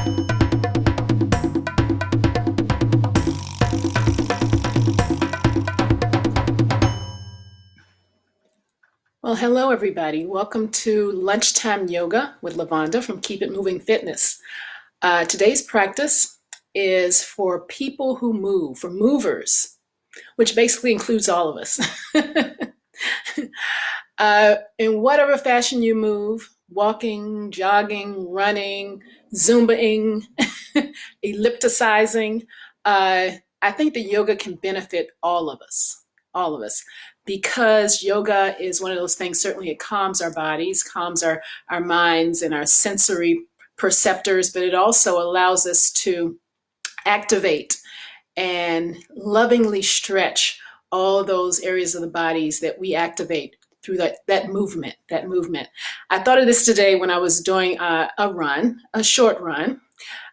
Well, hello everybody. Welcome to Lunchtime Yoga with Lavonda from Keep It Moving Fitness. Today's practice is for people who move, for movers, which basically includes all of us. In whatever fashion you move, walking, jogging, running, Zumbaing, ellipticizing, I think that yoga can benefit all of us, because yoga is one of those things. Certainly it calms our bodies, calms our minds and our sensory perceptors, but it also allows us to activate and lovingly stretch all those areas of the bodies that we activate through that movement. I thought of this today when I was doing a short run,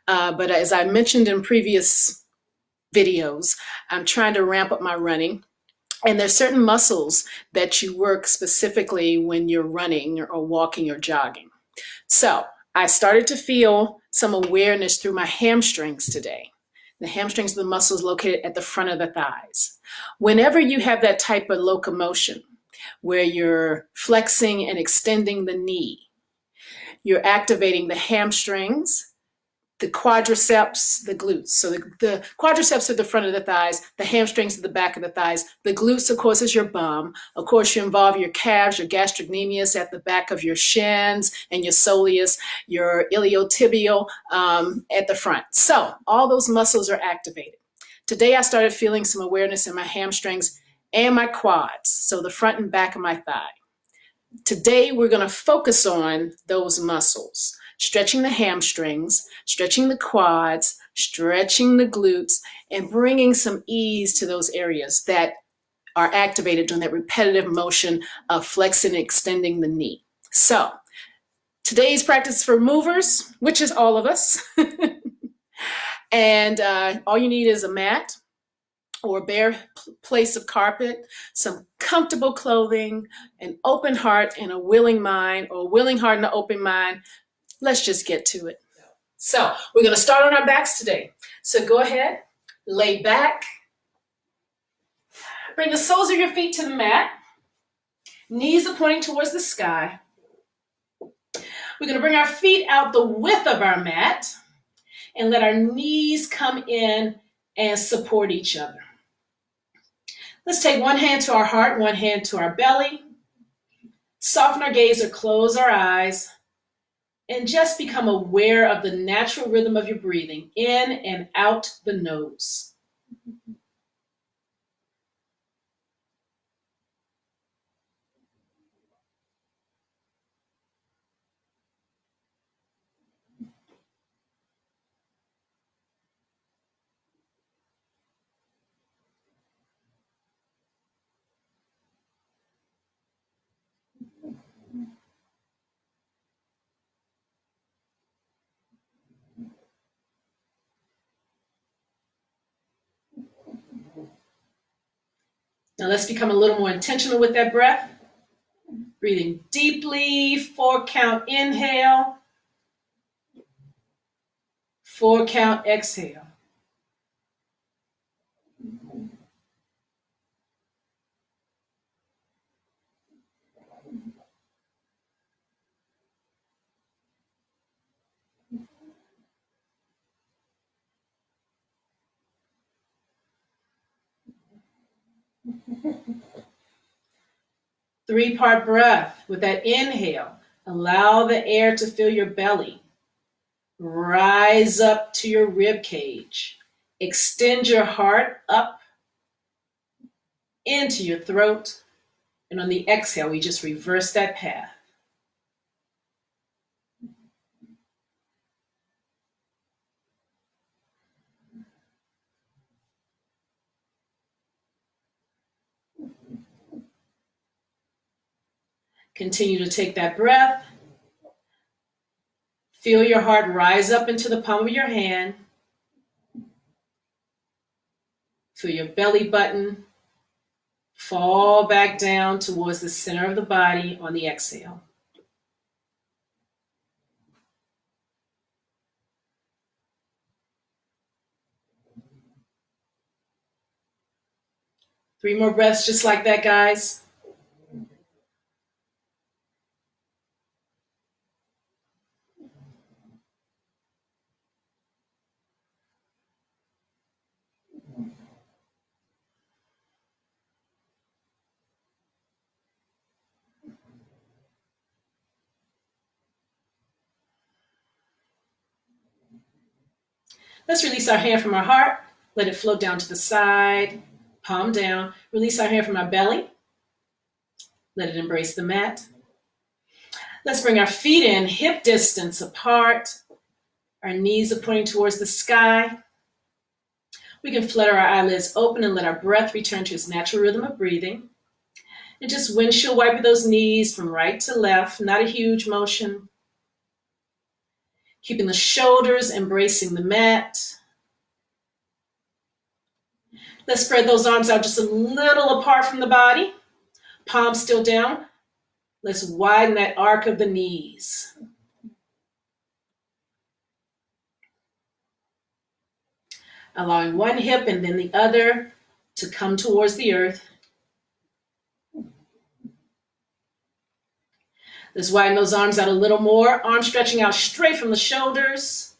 but as I mentioned in previous videos, I'm trying to ramp up my running. And there's certain muscles that you work specifically when you're running or walking or jogging. So I started to feel some awareness through my hamstrings today. The hamstrings are the muscles located at the front of the thighs. Whenever you have that type of locomotion where you're flexing and extending the knee, you're activating the hamstrings, the quadriceps, the glutes. So the quadriceps are the front of the thighs, the hamstrings are the back of the thighs. The glutes, of course, is your bum. Of course, you involve your calves, your gastrocnemius at the back of your shins, and your soleus, your iliotibial at the front. So all those muscles are activated. Today, I started feeling some awareness in my hamstrings and my quads, so the front and back of my thigh. Today, we're going to focus on those muscles, stretching the hamstrings, stretching the quads, stretching the glutes, and bringing some ease to those areas that are activated during that repetitive motion of flexing and extending the knee. So today's practice for movers, which is all of us. And all you need is a mat or a bare place of carpet, some comfortable clothing, an open heart and a willing mind, or a willing heart and an open mind. Let's just get to it. So we're going to start on our backs today. So go ahead, lay back, bring the soles of your feet to the mat, knees are pointing towards the sky. We're going to bring our feet out the width of our mat and let our knees come in and support each other. Let's take one hand to our heart, one hand to our belly. Soften our gaze or close our eyes. And just become aware of the natural rhythm of your breathing in and out the nose. Now let's become a little more intentional with that breath. Breathing deeply, 4 count inhale, 4 count exhale. Three-part breath. With that inhale, allow the air to fill your belly. Rise up to your rib cage. Extend your heart up into your throat. And on the exhale, we just reverse that path. Continue to take that breath. Feel your heart rise up into the palm of your hand. Feel your belly button fall back down towards the center of the body on the exhale. 3 more breaths just like that, guys. Let's release our hand from our heart. Let it float down to the side, palm down. Release our hand from our belly. Let it embrace the mat. Let's bring our feet in, hip distance apart. Our knees are pointing towards the sky. We can flutter our eyelids open and let our breath return to its natural rhythm of breathing. And just windshield wipe those knees from right to left, not a huge motion. Keeping the shoulders embracing the mat. Let's spread those arms out just a little apart from the body. Palms still down. Let's widen that arc of the knees. Allowing one hip and then the other to come towards the earth. Let's widen those arms out a little more. Arms stretching out straight from the shoulders.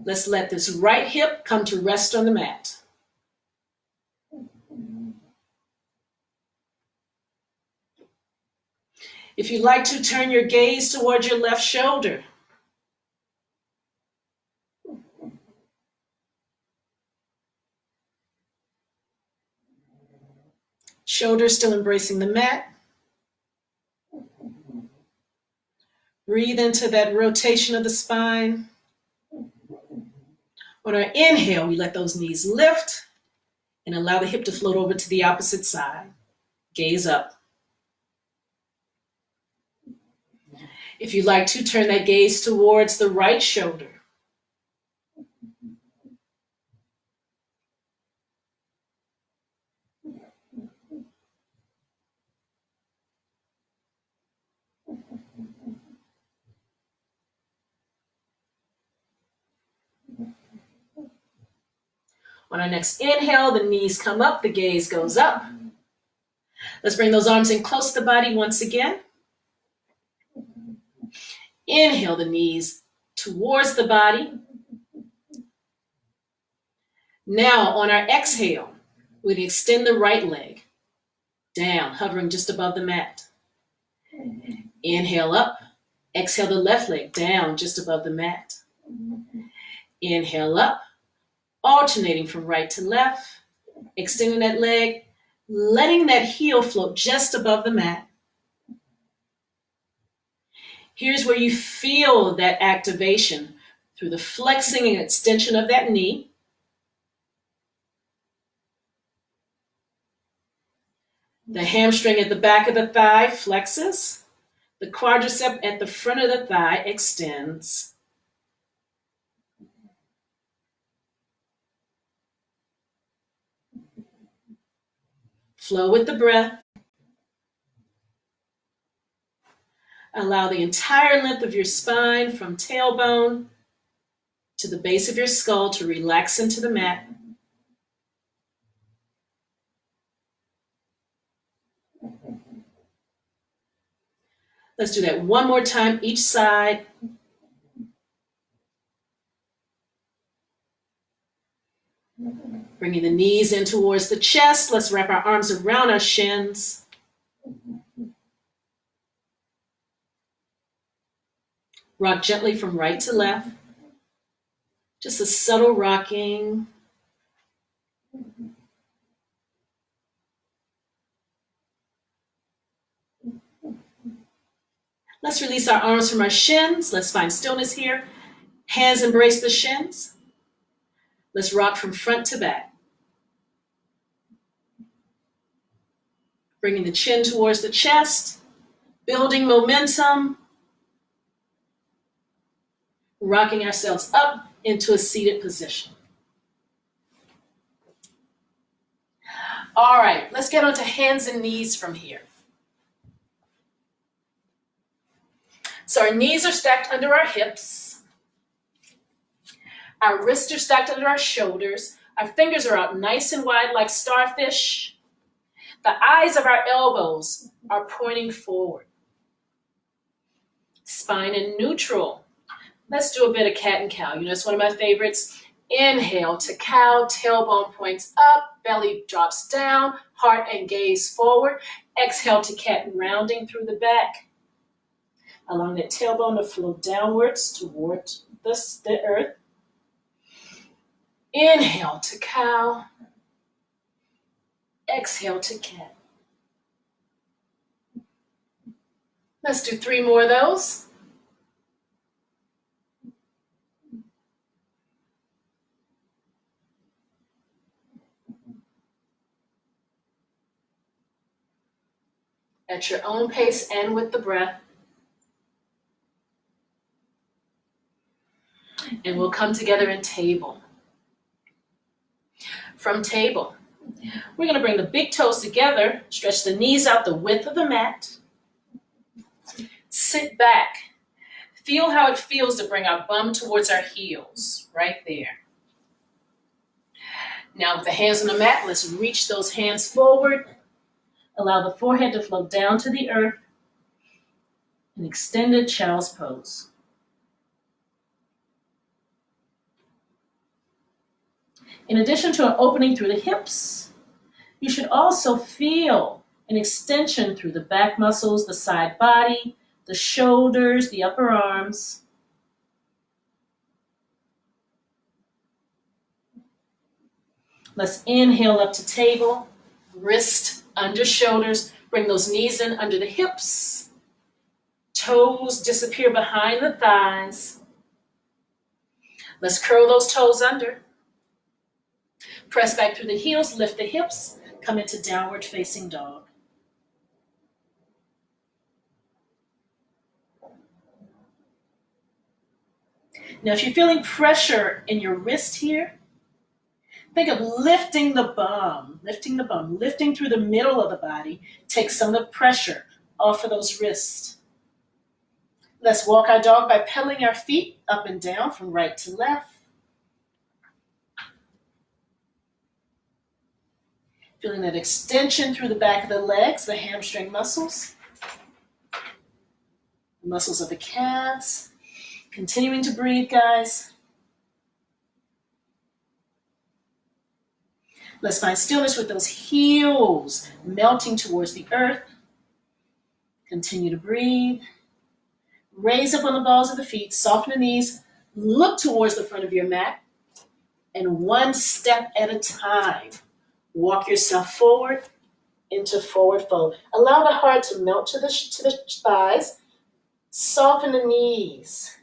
Let's let this right hip come to rest on the mat. If you'd like to, turn your gaze towards your left shoulder. Shoulders still embracing the mat. Breathe into that rotation of the spine. On our inhale, we let those knees lift and allow the hip to float over to the opposite side. Gaze up. If you'd like to, turn that gaze towards the right shoulder. On our next inhale, the knees come up, the gaze goes up. Let's bring those arms in close to the body once again. Inhale the knees towards the body. Now on our exhale, we extend the right leg down, hovering just above the mat. Inhale up. Exhale the left leg down just above the mat. Inhale up, alternating from right to left, extending that leg, letting that heel float just above the mat. Here's where you feel that activation through the flexing and extension of that knee. The hamstring at the back of the thigh flexes. The quadricep at the front of the thigh extends. Flow with the breath. Allow the entire length of your spine from tailbone to the base of your skull to relax into the mat. Let's do that one more time, each side. Bringing the knees in towards the chest. Let's wrap our arms around our shins. Rock gently from right to left. Just a subtle rocking. Let's release our arms from our shins. Let's find stillness here. Hands embrace the shins. Let's rock from front to back. Bringing the chin towards the chest. Building momentum. Rocking ourselves up into a seated position. All right, let's get onto hands and knees from here. So our knees are stacked under our hips. Our wrists are stacked under our shoulders. Our fingers are out nice and wide like starfish. The eyes of our elbows are pointing forward. Spine in neutral. Let's do a bit of cat and cow. You know, it's one of my favorites. Inhale to cow, tailbone points up, belly drops down, heart and gaze forward. Exhale to cat, rounding through the back, allowing the tailbone to flow downwards toward the earth. Inhale to cow, exhale to cat. Let's do 3 more of those. At your own pace and with the breath. And we'll come together in table. From table, we're going to bring the big toes together, stretch the knees out the width of the mat. Sit back. Feel how it feels to bring our bum towards our heels, right there. Now with the hands on the mat, let's reach those hands forward. Allow the forehead to flow down to the earth. An extended child's pose. In addition to an opening through the hips, you should also feel an extension through the back muscles, the side body, the shoulders, the upper arms. Let's inhale up to table, wrist under shoulders, bring those knees in under the hips, toes disappear behind the thighs. Let's curl those toes under. Press back through the heels, lift the hips, come into downward facing dog. Now, if you're feeling pressure in your wrist here, think of lifting the bum, lifting through the middle of the body. Take some of the pressure off of those wrists. Let's walk our dog by pedaling our feet up and down from right to left. Feeling that extension through the back of the legs, the hamstring muscles, the muscles of the calves. Continuing to breathe, guys. Let's find stillness with those heels melting towards the earth. Continue to breathe. Raise up on the balls of the feet, soften the knees, look towards the front of your mat, and one step at a time, walk yourself forward into forward fold. Allow the heart to melt to the thighs, soften the knees,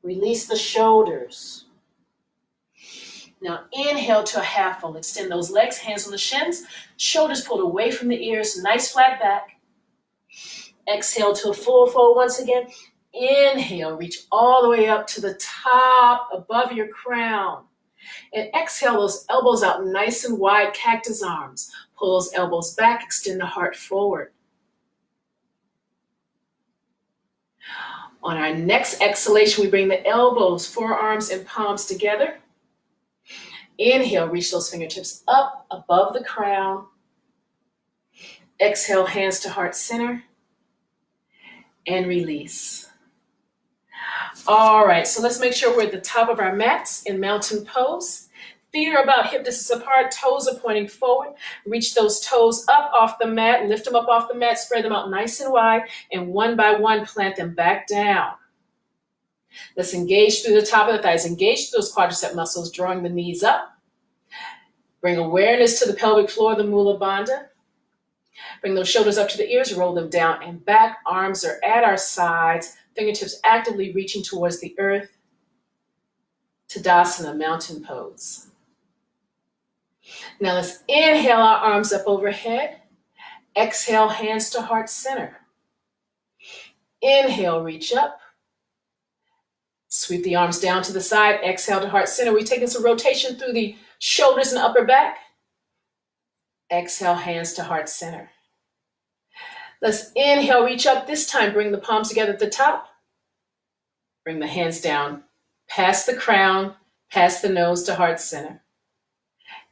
release the shoulders. Now inhale to a half fold, extend those legs, hands on the shins, shoulders pulled away from the ears, nice flat back. Exhale to a full fold once again. Inhale, reach all the way up to the top above your crown. And exhale those elbows out nice and wide, cactus arms. Pull those elbows back, extend the heart forward. On our next exhalation, we bring the elbows, forearms, and palms together. Inhale, reach those fingertips up above the crown. Exhale, hands to heart center. And release. All right, so let's make sure we're at the top of our mats in mountain pose. Feet are about hip distance apart, toes are pointing forward. Reach those toes up off the mat, lift them up off the mat, spread them out nice and wide, and one by one, plant them back down. Let's engage through the top of the thighs, engage those quadricep muscles, drawing the knees up. Bring awareness to the pelvic floor, the Mula Bandha. Bring those shoulders up to the ears, roll them down and back. Arms are at our sides, fingertips actively reaching towards the earth. Tadasana, mountain pose. Now let's inhale our arms up overhead. Exhale, hands to heart center. Inhale, reach up. Sweep the arms down to the side. Exhale to heart center. We take this a rotation through the shoulders and upper back. Exhale, hands to heart center. Let's inhale, reach up. This time, bring the palms together at the top. Bring the hands down past the crown, Pass the nose to heart center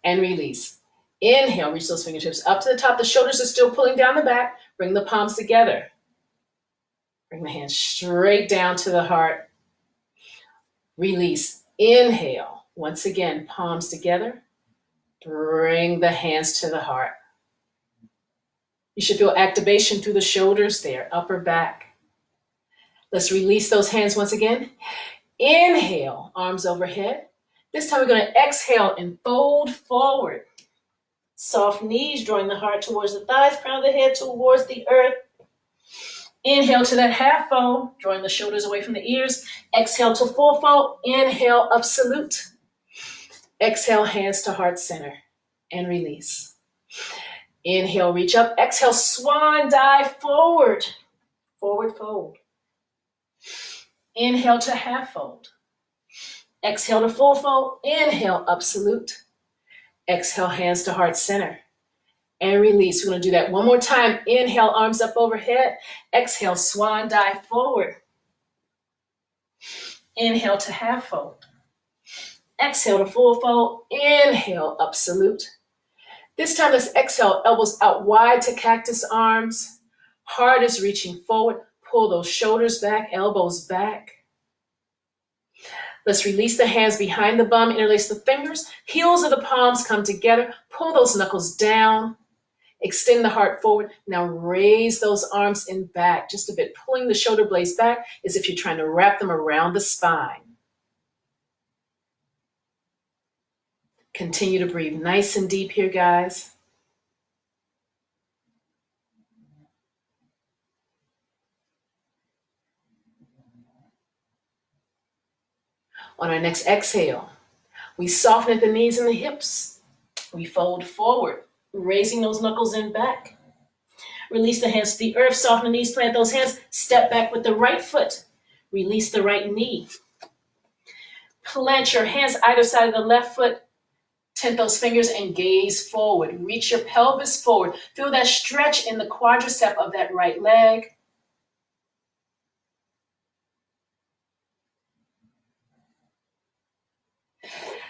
and release. Inhale, reach those fingertips up to the top. The shoulders are still pulling down the back. Bring the palms together. Bring the hands straight down to the heart. Release. Inhale. Once again, palms together. Bring the hands to the heart. You should feel activation through the shoulders there, upper back. Let's release those hands once again. Inhale, arms overhead. This time we're going to exhale and fold forward. Soft knees, drawing the heart towards the thighs, crown of the head towards the earth. Inhale to that half fold, drawing the shoulders away from the ears. Exhale to full fold. Inhale, absolute. Exhale, hands to heart center and release. Inhale, reach up. Exhale, swan dive forward. Forward fold. Inhale to half fold. Exhale to full fold. Inhale, absolute. Exhale, hands to heart center and release. We're going to do that one more time. Inhale, arms up overhead. Exhale, swan dive forward. Inhale to half fold. Exhale to full fold. Inhale, absolute. This time, let's exhale, elbows out wide to cactus arms. Heart is reaching forward. Pull those shoulders back, elbows back. Let's release the hands behind the bum, interlace the fingers. Heels of the palms come together. Pull those knuckles down. Extend the heart forward. Now raise those arms in back just a bit. Pulling the shoulder blades back as if you're trying to wrap them around the spine. Continue to breathe nice and deep here, guys. On our next exhale, we soften at the knees and the hips. We fold forward, raising those knuckles in back. Release the hands to the earth, soften the knees, plant those hands. Step back with the right foot. Release the right knee. Plant your hands either side of the left foot. Tent those fingers and gaze forward. Reach your pelvis forward. Feel that stretch in the quadricep of that right leg.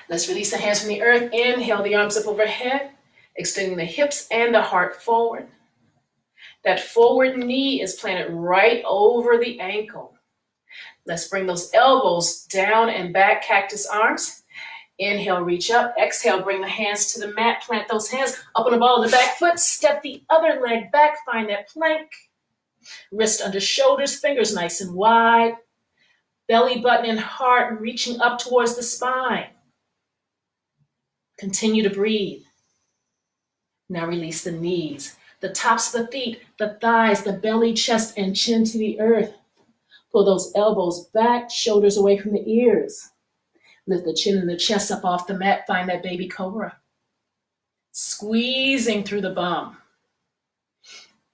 Let's release the hands from the earth. Inhale the arms up overhead, extending the hips and the heart forward. That forward knee is planted right over the ankle. Let's bring those elbows down and back, cactus arms. Inhale, reach up. Exhale, bring the hands to the mat. Plant those hands up on the ball of the back foot. Step the other leg back. Find that plank. Wrist under shoulders, fingers nice and wide. Belly button and heart reaching up towards the spine. Continue to breathe. Now release the knees, the tops of the feet, the thighs, the belly, chest, and chin to the earth. Pull those elbows back, shoulders away from the ears. Lift the chin and the chest up off the mat. Find that baby cobra. Squeezing through the bum.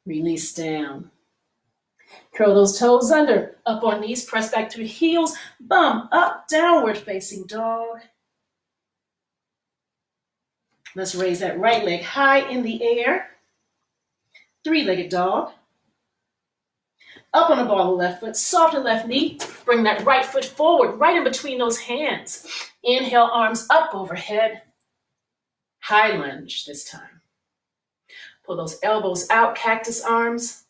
Release down. Curl those toes under. Up on knees, press back through heels. Bum up, downward facing dog. Let's raise that right leg high in the air. Three-legged dog. Up on the ball of the left foot, soften left knee. Bring that right foot forward, right in between those hands. Inhale, arms up overhead. High lunge this time. Pull those elbows out, cactus arms.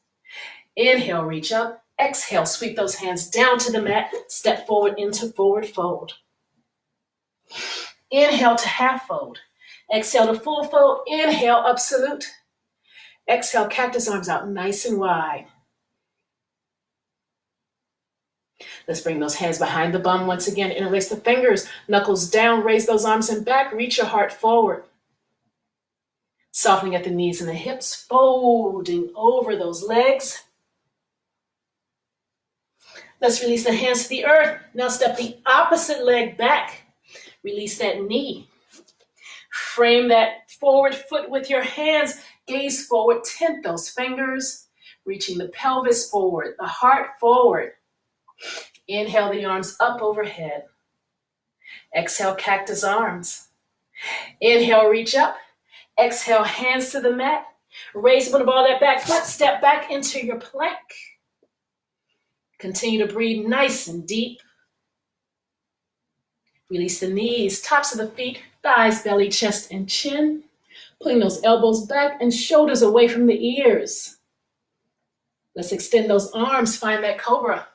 Inhale, reach up. Exhale, sweep those hands down to the mat. Step forward into forward fold. Inhale to half fold. Exhale to full fold. Inhale, absolute. Exhale, cactus arms out nice and wide. Let's bring those hands behind the bum once again. Interlace the fingers, knuckles down, raise those arms and back, reach your heart forward. Softening at the knees and the hips, folding over those legs. Let's release the hands to the earth. Now step the opposite leg back. Release that knee. Frame that forward foot with your hands. Gaze forward, tent those fingers, reaching the pelvis forward, the heart forward. Inhale the arms up overhead. Exhale, cactus arms. Inhale, reach up. Exhale, hands to the mat. Raise up on the ball of that back foot. Step back into your plank. Continue to breathe nice and deep. Release the knees, tops of the feet, thighs, belly, chest, and chin. Pulling those elbows back and shoulders away from the ears. Let's extend those arms, find that cobra.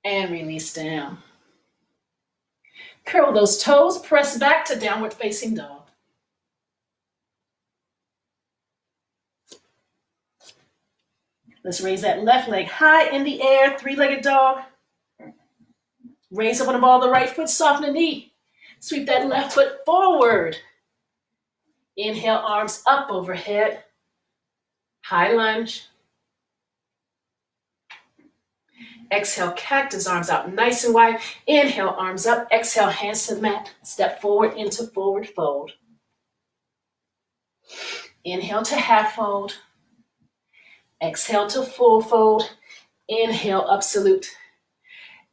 And release down. Curl those toes, press back to downward facing dog. Let's raise that left leg high in the air, three-legged dog. Raise up on the ball of the right foot, soften the knee. Sweep that left foot forward. Inhale, arms up overhead. High lunge. Exhale, cactus, arms out nice and wide. Inhale, arms up. Exhale, hands to the mat. Step forward into forward fold. Inhale to half fold. Exhale to full fold. Inhale, absolute.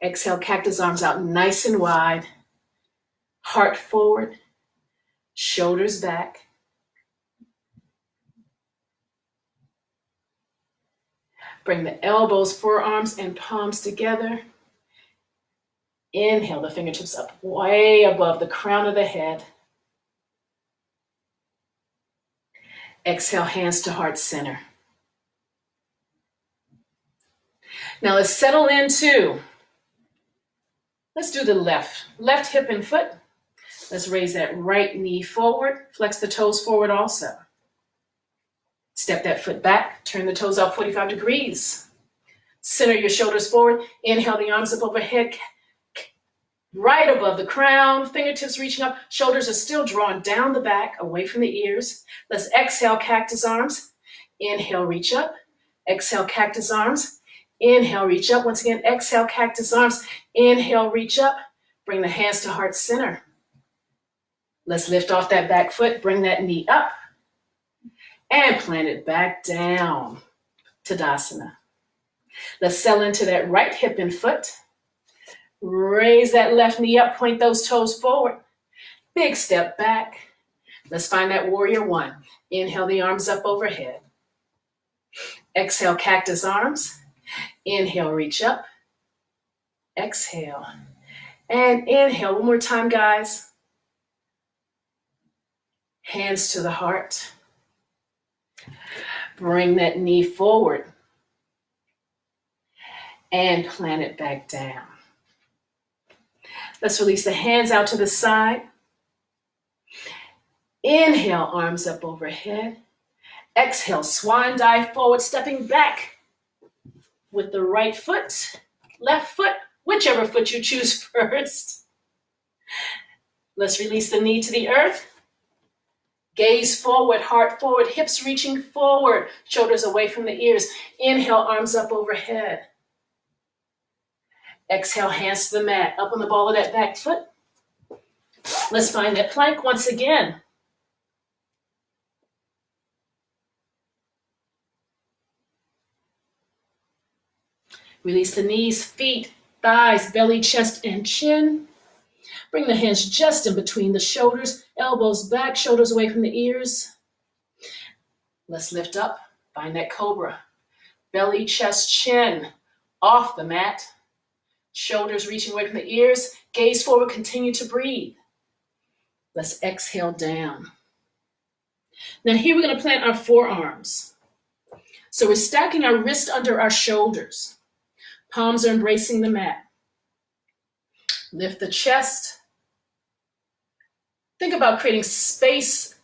Exhale, cactus, arms out nice and wide. Heart forward. Shoulders back. Bring the elbows, forearms, and palms together. Inhale, the fingertips up way above the crown of the head. Exhale, hands to heart center. Now let's settle into, let's do the left hip and foot. Let's raise that right knee forward, flex the toes forward also. Step that foot back, turn the toes out 45 degrees. Center your shoulders forward, inhale the arms up overhead, right above the crown, fingertips reaching up, shoulders are still drawn down the back, away from the ears. Let's exhale, cactus arms. Inhale, reach up. Exhale, cactus arms. Inhale, reach up. Once again, exhale, cactus arms. Inhale, reach up. Bring the hands to heart center. Let's lift off that back foot, bring that knee up, and plant it back down, Tadasana. Let's settle into that right hip and foot. Raise that left knee up, point those toes forward. Big step back. Let's find that warrior one. Inhale the arms up overhead. Exhale, cactus arms. Inhale, reach up. Exhale. And inhale. One more time, guys. Hands to the heart. Bring that knee forward. And plant it back down. Let's release the hands out to the side. Inhale, arms up overhead. Exhale, swan dive forward, stepping back with the right foot, left foot, whichever foot you choose first. Let's release the knee to the earth. Gaze forward, heart forward, hips reaching forward, shoulders away from the ears. Inhale, arms up overhead. Exhale, hands to the mat, up on the ball of that back foot. Let's find that plank once again. Release the knees, feet, thighs, belly, chest, and chin. Bring the hands just in between the shoulders, elbows back, shoulders away from the ears. Let's lift up, find that cobra. Belly, chest, chin, off the mat. Shoulders reaching away from the ears. Gaze forward, continue to breathe. Let's exhale down. Now here we're going to plant our forearms. So we're stacking our wrist under our shoulders. Palms are embracing the mat. Lift the chest. Think about creating space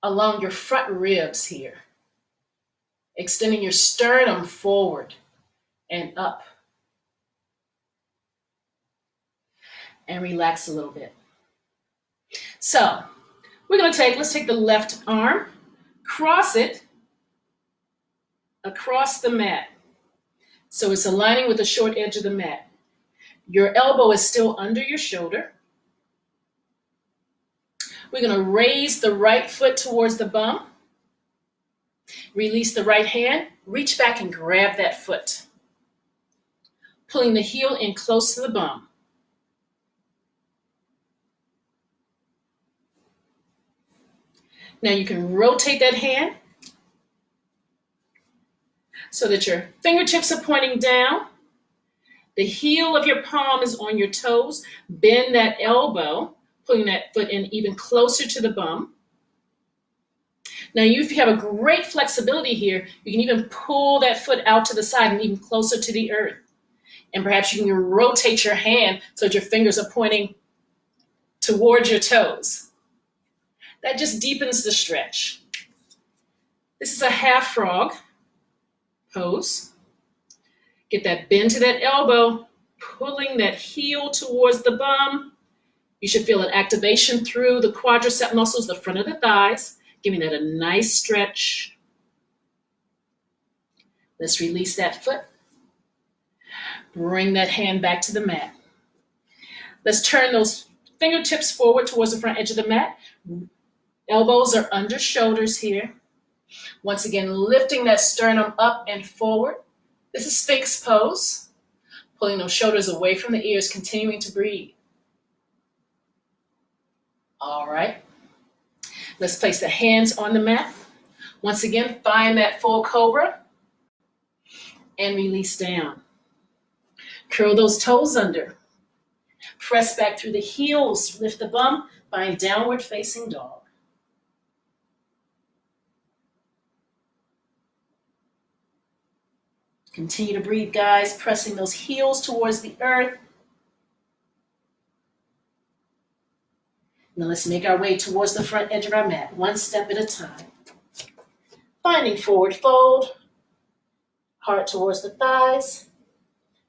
along your front ribs here. Extending your sternum forward and up. And relax a little bit. So let's take the left arm, cross it across the mat. So it's aligning with the short edge of the mat. Your elbow is still under your shoulder. We're going to raise the right foot towards the bum. Release the right hand. Reach back and grab that foot. Pulling the heel in close to the bum. Now you can rotate that hand so that your fingertips are pointing down. The heel of your palm is on your toes. Bend that elbow, pulling that foot in even closer to the bum. Now, if you have a great flexibility here, you can even pull that foot out to the side and even closer to the earth. And perhaps you can rotate your hand so that your fingers are pointing towards your toes. That just deepens the stretch. This is a half frog pose. Get that bend to that elbow, pulling that heel towards the bum. You should feel an activation through the quadricep muscles, the front of the thighs, giving that a nice stretch. Let's release that foot. Bring that hand back to the mat. Let's turn those fingertips forward towards the front edge of the mat. Elbows are under shoulders here. Once again, lifting that sternum up and forward. This is Sphinx pose. Pulling those shoulders away from the ears, continuing to breathe. All right. Let's place the hands on the mat. Once again, find that full cobra and release down. Curl those toes under. Press back through the heels. Lift the bum. Find downward facing dog. Continue to breathe, guys, pressing those heels towards the earth. Now let's make our way towards the front edge of our mat, one step at a time. Finding forward fold, heart towards the thighs,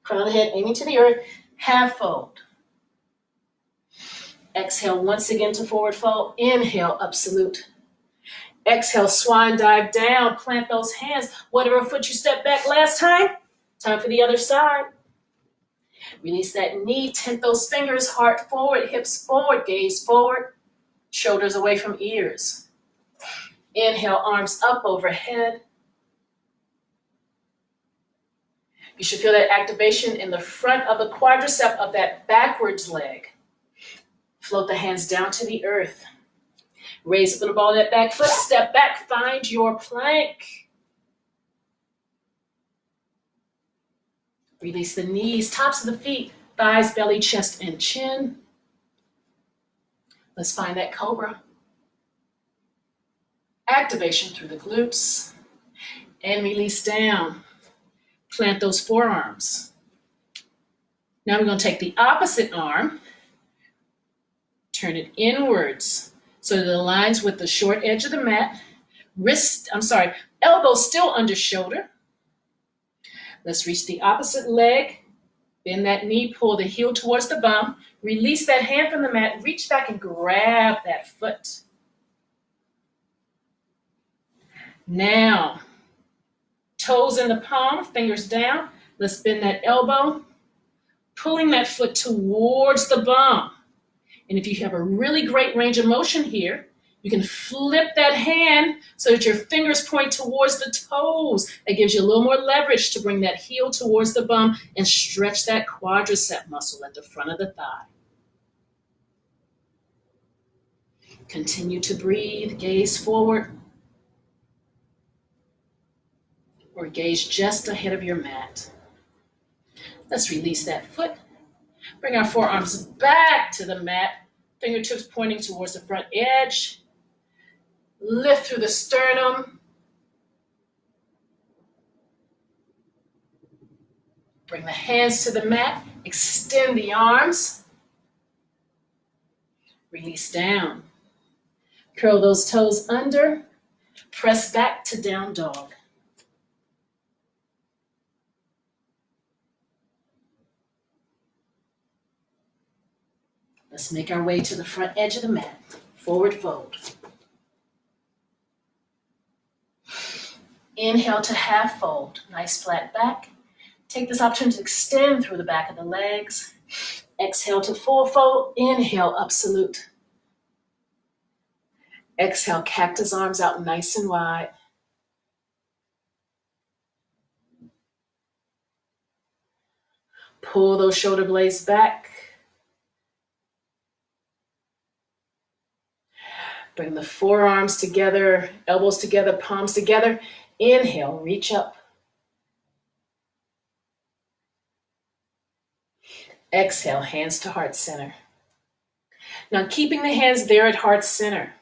crown of the head aiming to the earth, half fold. Exhale once again to forward fold. Inhale, absolute. Exhale, swan dive down. Plant those hands. Whatever foot you stepped back last time, time for the other side. Release that knee. Tent those fingers. Heart forward, hips forward, gaze forward. Shoulders away from ears. Inhale, arms up overhead. You should feel that activation in the front of the quadricep of that backwards leg. Float the hands down to the earth. Raise up the ball of that back foot. Step back. Find your plank. Release the knees, tops of the feet, thighs, belly, chest, and chin. Let's find that cobra. Activation through the glutes. And release down. Plant those forearms. Now we're going to take the opposite arm. Turn it inwards so that it aligns with the short edge of the mat. Elbow still under shoulder. Let's reach the opposite leg. Bend that knee, pull the heel towards the bum. Release that hand from the mat. Reach back and grab that foot. Now, toes in the palm, fingers down. Let's bend that elbow, pulling that foot towards the bum. And if you have a really great range of motion here, you can flip that hand so that your fingers point towards the toes. That gives you a little more leverage to bring that heel towards the bum and stretch that quadricep muscle at the front of the thigh. Continue to breathe, gaze forward, or gaze just ahead of your mat. Let's release that foot. Bring our forearms back to the mat, fingertips pointing towards the front edge. Lift through the sternum. Bring the hands to the mat. Extend the arms. Release down. Curl those toes under. Press back to down dog. Let's make our way to the front edge of the mat. Forward fold. Inhale to half fold. Nice flat back. Take this opportunity to extend through the back of the legs. Exhale to full fold. Inhale, absolute. Exhale, cactus arms out nice and wide. Pull those shoulder blades back. Bring the forearms together, elbows together, palms together. Inhale, reach up. Exhale, hands to heart center. Now keeping the hands there at heart center.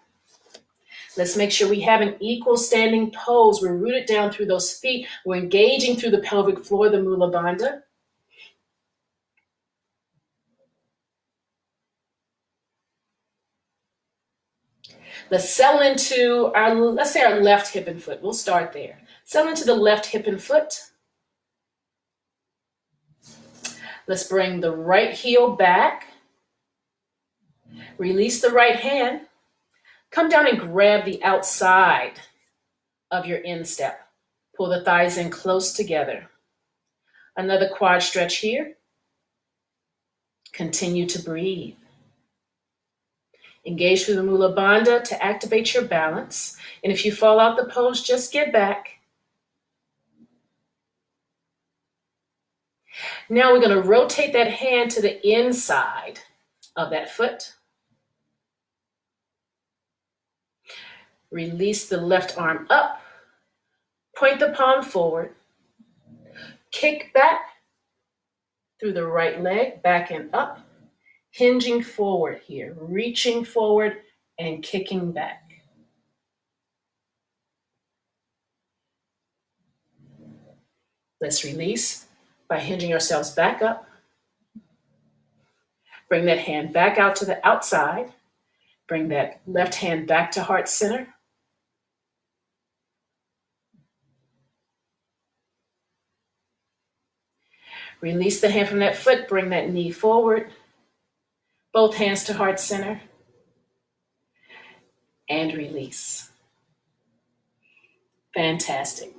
Let's make sure we have an equal standing pose. We're rooted down through those feet. We're engaging through the pelvic floor, the Mula Bandha. Let's settle into our, let's say our left hip and foot. We'll start there. Settle into the left hip and foot. Let's bring the right heel back. Release the right hand. Come down and grab the outside of your instep. Pull the thighs in close together. Another quad stretch here. Continue to breathe. Engage through the Mula Bandha to activate your balance. And if you fall out the pose, just get back. Now we're going to rotate that hand to the inside of that foot. Release the left arm up. Point the palm forward. Kick back through the right leg, back and up. Hinging forward here, reaching forward and kicking back. Let's release by hinging ourselves back up. Bring that hand back out to the outside. Bring that left hand back to heart center. Release the hand from that foot. Bring that knee forward. Both hands to heart center. And release. Fantastic.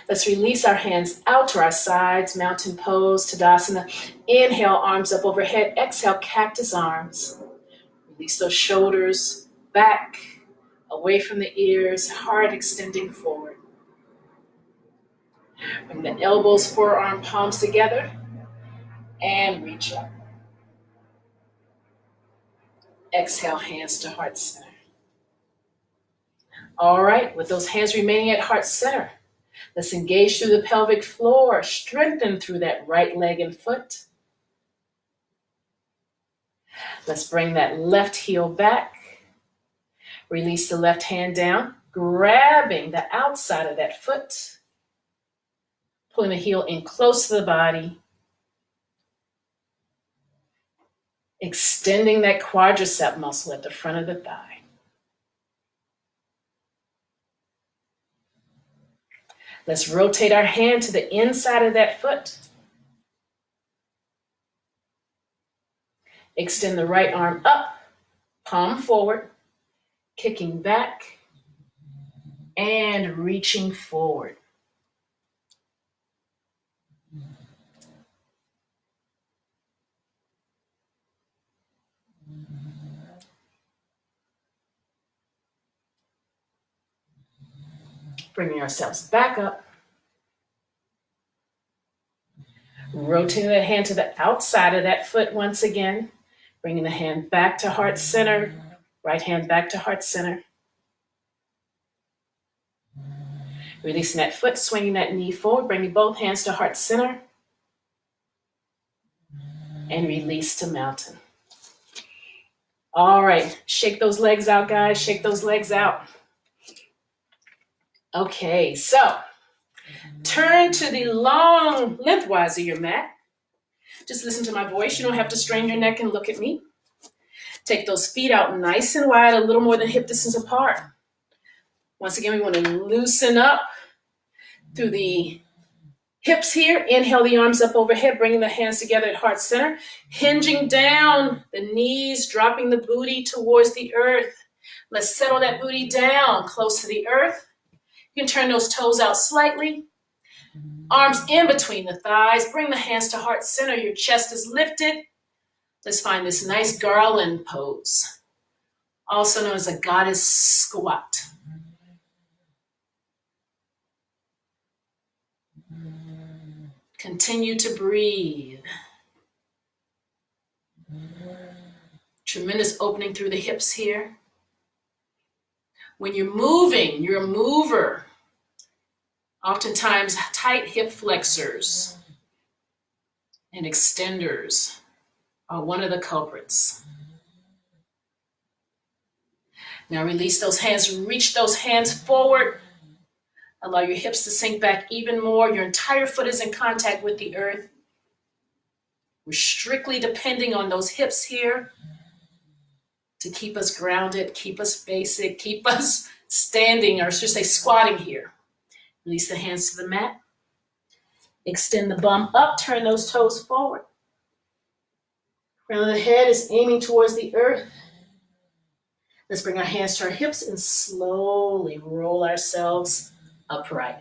Let's release our hands out to our sides, mountain pose, Tadasana. Inhale, arms up overhead. Exhale, cactus arms. Release those shoulders back, away from the ears, heart extending forward. Bring the elbows, forearm, palms together, and reach up. Exhale, hands to heart center. All right, with those hands remaining at heart center, let's engage through the pelvic floor, strengthen through that right leg and foot. Let's bring that left heel back. Release the left hand down, grabbing the outside of that foot. Pulling the heel in close to the body. Extending that quadricep muscle at the front of the thigh. Let's rotate our hand to the inside of that foot. Extend the right arm up, palm forward, kicking back, and reaching forward. Bringing ourselves back up. Rotating the hand to the outside of that foot once again. Bringing the hand back to heart center. Right hand back to heart center. Releasing that foot, swinging that knee forward. Bringing both hands to heart center. And release to mountain. All right, shake those legs out, guys. Shake those legs out. Okay, so turn to the long lengthwise of your mat. Just listen to my voice. You don't have to strain your neck and look at me. Take those feet out nice and wide, a little more than hip distance apart. Once again, we want to loosen up through the hips here. Inhale the arms up overhead, bringing the hands together at heart center. Hinging down the knees, dropping the booty towards the earth. Let's settle that booty down close to the earth. You can turn those toes out slightly. Arms in between the thighs. Bring the hands to heart center. Your chest is lifted. Let's find this nice garland pose, also known as a goddess squat. Continue to breathe. Tremendous opening through the hips here. When you're moving, you're a mover. Oftentimes tight hip flexors And extenders are one of the culprits. Now release those hands, reach those hands forward. Allow your hips to sink back even more. Your entire foot is in contact with the earth. We're strictly depending on those hips here to keep us grounded, keep us basic, keep us standing, or should I say squatting here. Release the hands to the mat. Extend the bum up, turn those toes forward. Crown of the head is aiming towards the earth. Let's bring our hands to our hips and slowly roll ourselves upright.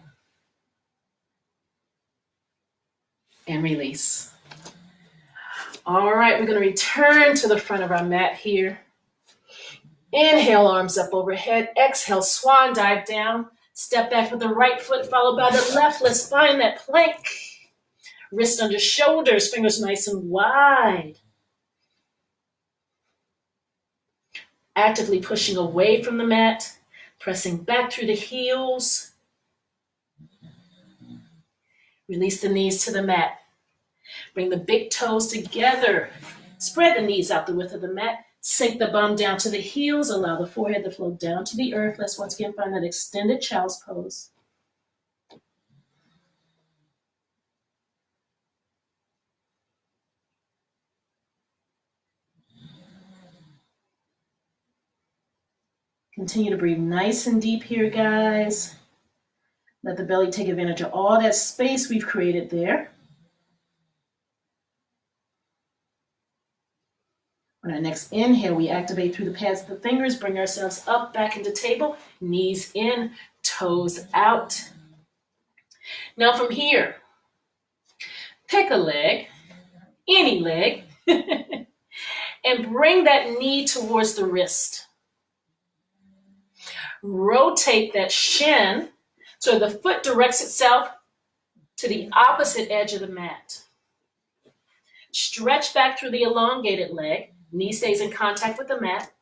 And release. All right, we're going to return to the front of our mat here. Inhale, arms up overhead. Exhale, swan dive down. Step back with the right foot followed by the left. Let's find that plank. Wrist under shoulders, fingers nice and wide. Actively pushing away from the mat, pressing back through the heels. Release the knees to the mat. Bring the big toes together. Spread the knees out the width of the mat. Sink the bum down to the heels. Allow the forehead to float down to the earth. Let's once again find that extended child's pose. Continue to breathe nice and deep here, guys. Let the belly take advantage of all that space we've created there. On our next inhale, we activate through the pads of the fingers, bring ourselves up, back into table, knees in, toes out. Now from here, pick a leg, any leg, and bring that knee towards the wrist. Rotate that shin so the foot directs itself to the opposite edge of the mat. Stretch back through the elongated leg. Knee stays in contact with the mat.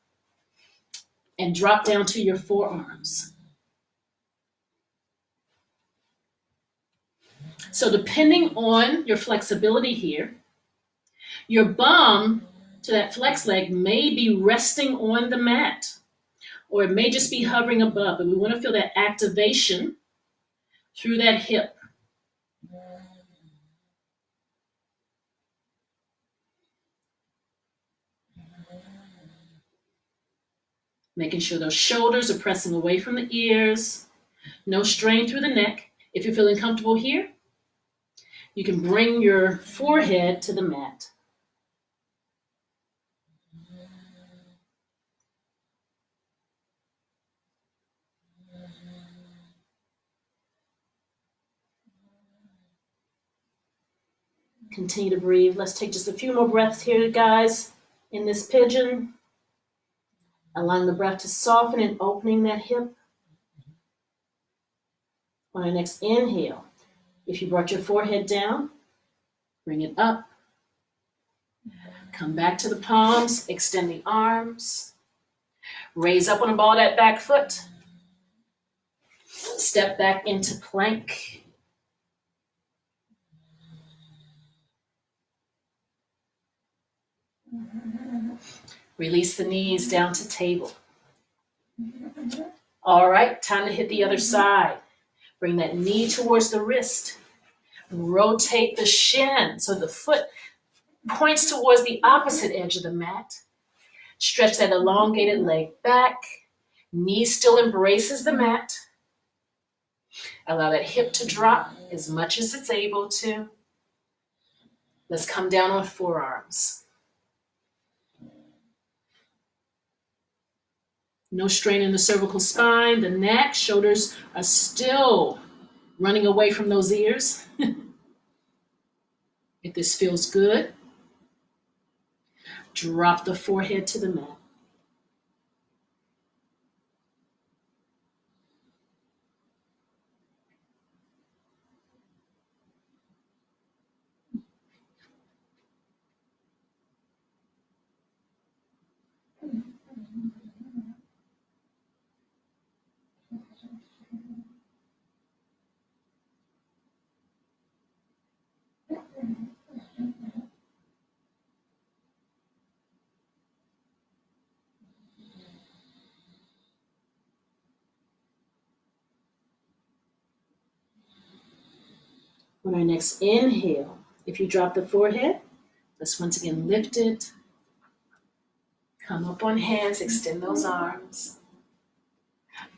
And drop down to your forearms. So depending on your flexibility here, your bum to that flex leg may be resting on the mat, or it may just be hovering above, but we want to feel that activation through that hip. Making sure those shoulders are pressing away from the ears. No strain through the neck. If you're feeling comfortable here, you can bring your forehead to the mat. Continue to breathe. Let's take just a few more breaths here, guys, in this pigeon. Allowing the breath to soften and opening that hip. On our next inhale, if you brought your forehead down, bring it up. Come back to the palms, extend the arms. Raise up on the ball of that back foot. Step back into plank. Release the knees down to table. All right, time to hit the other side. Bring that knee towards the wrist. Rotate the shin so the foot points towards the opposite edge of the mat. Stretch that elongated leg back. Knee still embraces the mat. Allow that hip to drop as much as it's able to. Let's come down on forearms. No strain in the cervical spine, the neck, shoulders are still running away from those ears. If this feels good, drop the forehead to the mat. On our next inhale, if you drop the forehead, let's once again lift it. Come up on hands, extend those arms.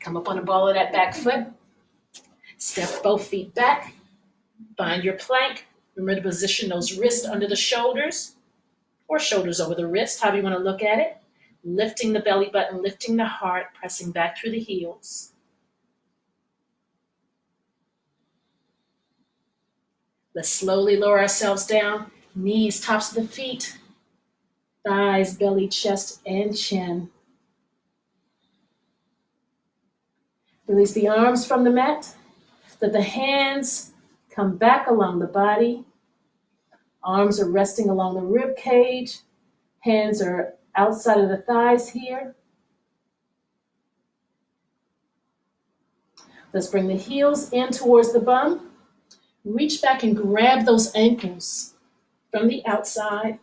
Come up on the ball of that back foot. Step both feet back. Find your plank. Remember to position those wrists under the shoulders or shoulders over the wrist, however you want to look at it. Lifting the belly button, lifting the heart, pressing back through the heels. Let's slowly lower ourselves down. Knees, tops of the feet, thighs, belly, chest, and chin. Release the arms from the mat. Let the hands come back along the body. Arms are resting along the rib cage. Hands are outside of the thighs here. Let's bring the heels in towards the bum. Reach back and grab those ankles from the outside.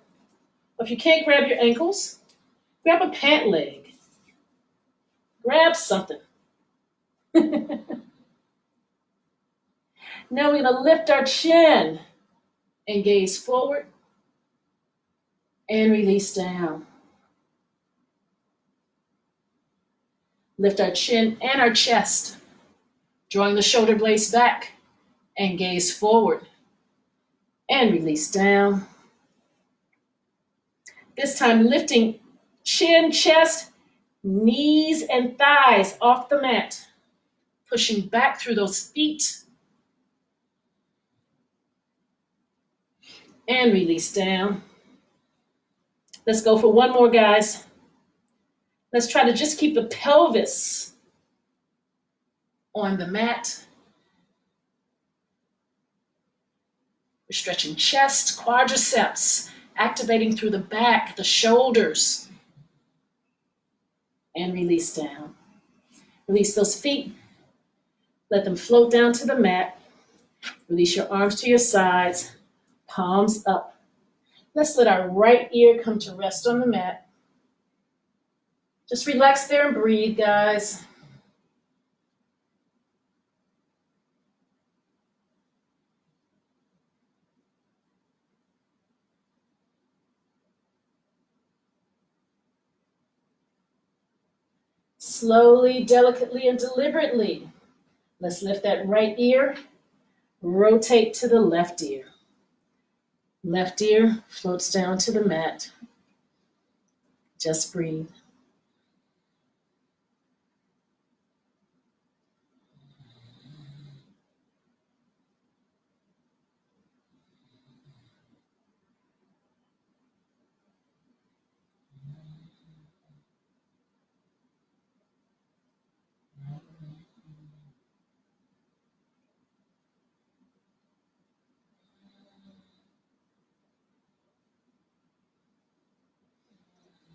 If you can't grab your ankles, grab a pant leg. Grab something. Now we're going to lift our chin and gaze forward and release down. Lift our chin and our chest, drawing the shoulder blades back and gaze forward and release down. This time lifting chin, chest, knees and thighs off the mat, pushing back through those feet and release down. Let's go for one more, guys. Let's try to just keep the pelvis on the mat. We're stretching chest, quadriceps, activating through the back, the shoulders, and release down. Release those feet. Let them float down to the mat. Release your arms to your sides, palms up. Let's let our right ear come to rest on the mat. Just relax there and breathe, guys. Slowly, delicately, and deliberately, let's lift that right ear, rotate to the left ear. Left ear floats down to the mat. Just breathe.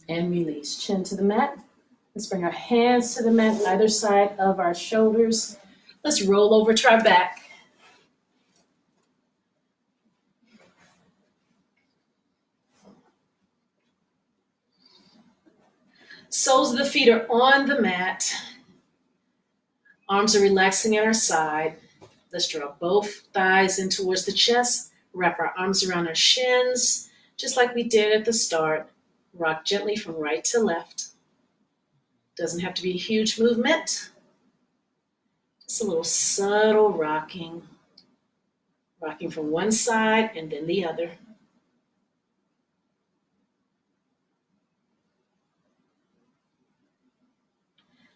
And release. Chin to the mat. Let's bring our hands to the mat, either side of our shoulders. Let's roll over to our back. Soles of the feet are on the mat. Arms are relaxing at our side. Let's draw both thighs in towards the chest. Wrap our arms around our shins, just like we did at the start. Rock gently from right to left. Doesn't have to be a huge movement. Just a little subtle rocking. Rocking from one side and then the other.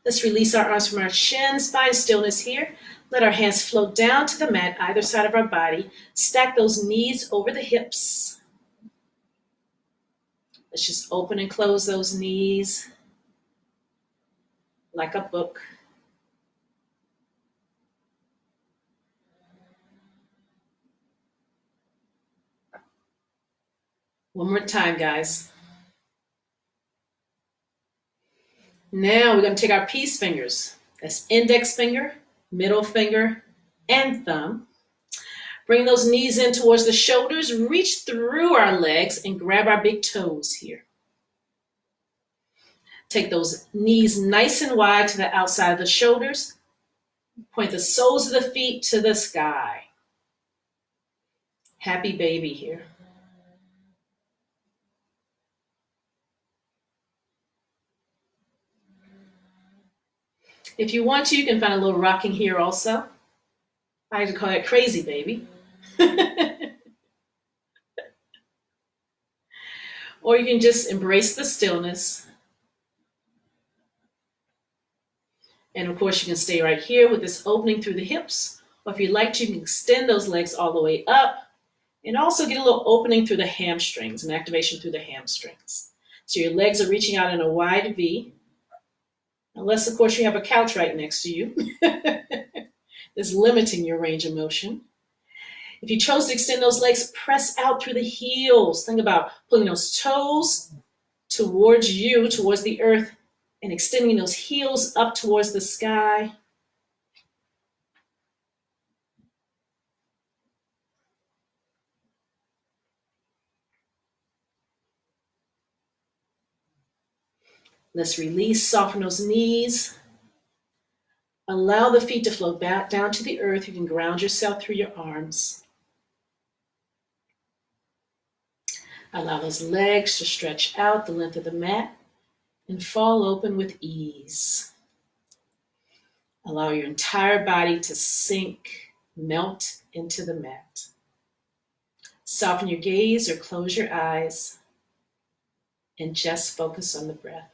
Let's release our arms from our shins. Find stillness here. Let our hands float down to the mat, either side of our body. Stack those knees over the hips. Let's just open and close those knees like a book. One more time, guys. Now we're going to take our peace fingers. That's index finger, middle finger, and thumb. Bring those knees in towards the shoulders. Reach through our legs and grab our big toes here. Take those knees nice and wide to the outside of the shoulders. Point the soles of the feet to the sky. Happy baby here. If you want to, you can find a little rocking here also. I like to call it crazy baby. Or you can just embrace the stillness. And of course, you can stay right here with this opening through the hips. Or if you'd like to, you can extend those legs all the way up and also get a little opening through the hamstrings, an activation through the hamstrings. So your legs are reaching out in a wide V, unless, of course, you have a couch right next to you. That's limiting your range of motion. If you chose to extend those legs, press out through the heels. Think about pulling those toes towards you, towards the earth, and extending those heels up towards the sky. Let's release, soften those knees. Allow the feet to flow back down to the earth. You can ground yourself through your arms. Allow those legs to stretch out the length of the mat and fall open with ease. Allow your entire body to sink, melt into the mat. Soften your gaze or close your eyes and just focus on the breath.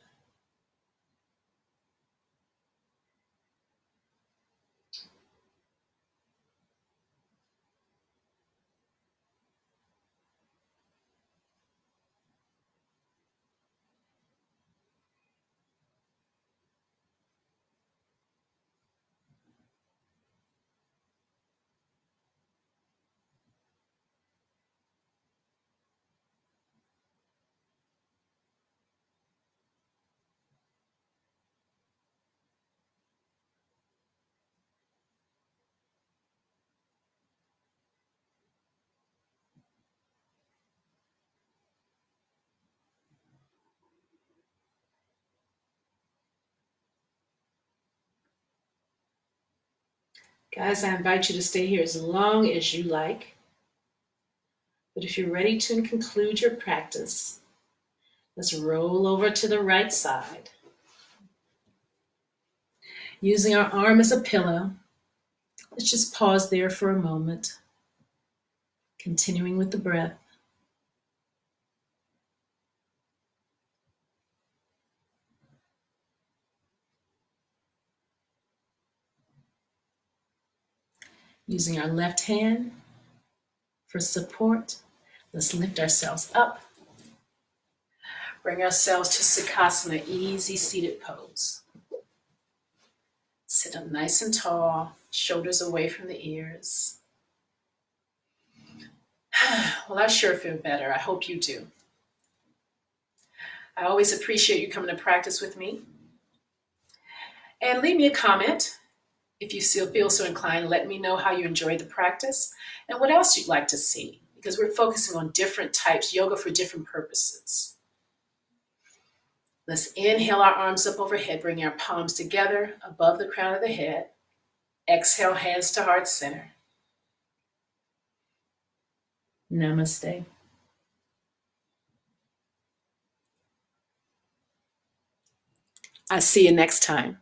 Guys, I invite you to stay here as long as you like. But if you're ready to conclude your practice, let's roll over to the right side. Using our arm as a pillow, let's just pause there for a moment, continuing with the breath. Using our left hand for support, let's lift ourselves up. Bring ourselves to Sukhasana, easy seated pose. Sit up nice and tall, shoulders away from the ears. Well, I sure feel better. I hope you do. I always appreciate you coming to practice with me. And leave me a comment if you still feel so inclined. Let me know how you enjoyed the practice and what else you'd like to see, because we're focusing on different types, yoga for different purposes. Let's inhale our arms up overhead, bring our palms together above the crown of the head. Exhale, hands to heart center. Namaste. I'll see you next time.